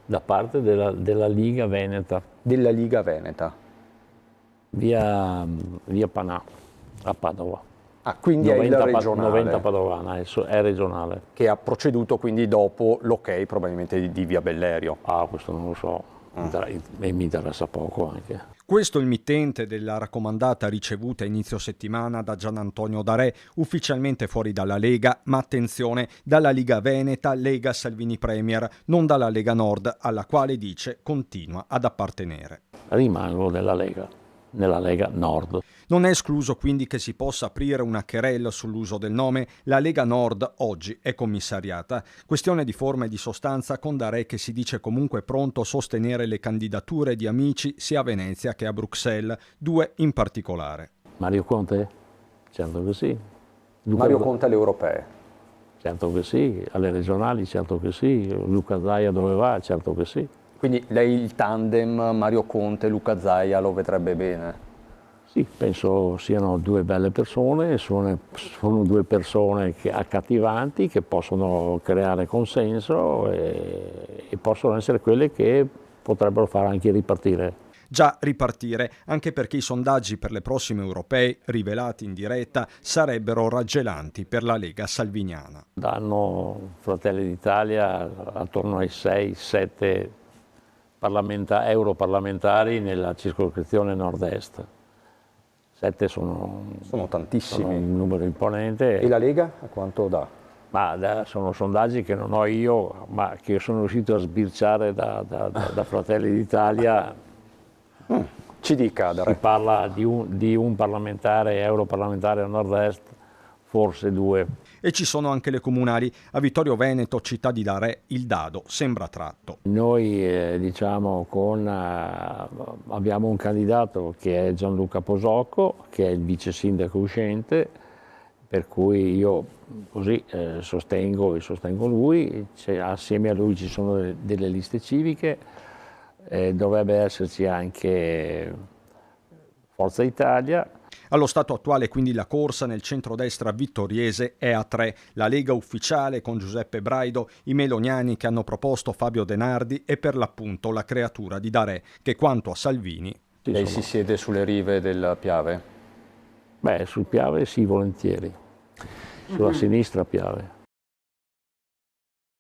Da parte della Liga Veneta. Della Liga Veneta. Via Panà, a Padova. Ah, quindi è il regionale. 90 Padovana, è regionale. Che ha proceduto quindi dopo l'ok probabilmente di Via Bellerio. Ah, questo non lo so, mi interessa poco anche. Questo è il mittente della raccomandata ricevuta a inizio settimana da Gian Antonio Darè, ufficialmente fuori dalla Lega, ma attenzione, dalla Liga Veneta, Lega Salvini Premier, non dalla Lega Nord, alla quale dice continua ad appartenere. Rimango nella Lega Nord. Non è escluso quindi che si possa aprire una querela sull'uso del nome. La Lega Nord oggi è commissariata. Questione di forma e di sostanza, con Darè che si dice comunque pronto a sostenere le candidature di amici sia a Venezia che a Bruxelles, due in particolare. Mario Conte? Certo che sì. Mario Conte alle europee? Certo che sì. Alle regionali? Certo che sì. Luca Zaia dove va? Certo che sì. Quindi lei il tandem Mario Conte-Luca Zaia lo vedrebbe bene? Sì, penso siano due belle persone, sono due persone accattivanti che possono creare consenso e possono essere quelle che potrebbero far anche ripartire. Già ripartire, anche perché i sondaggi per le prossime europee, rivelati in diretta, sarebbero raggelanti per la Lega salviniana. Danno Fratelli d'Italia attorno ai 6-7 europarlamentari nella circoscrizione nord-est. 7 sono tantissimi. Sono un numero imponente. E la Lega a quanto dà? Ma sono sondaggi che non ho io, ma che sono riuscito a sbirciare da Fratelli d'Italia. Ci dica, Si parla di un parlamentare, europarlamentare a nord-est, forse 2. E ci sono anche le comunali. A Vittorio Veneto, città di Darè, il dado sembra tratto. Noi diciamo abbiamo un candidato che è Gianluca Posocco, che è il vice sindaco uscente, per cui io così sostengo lui. Assieme a lui ci sono delle liste civiche, dovrebbe esserci anche Forza Italia. Allo stato attuale quindi la corsa nel centrodestra vittoriese è a 3. La Lega ufficiale con Giuseppe Braido, i meloniani che hanno proposto Fabio De Nardi e per l'appunto la creatura di Darè, che quanto a Salvini... Lei si siede sulle rive del Piave? Beh, sul Piave sì, volentieri. Sulla sinistra Piave.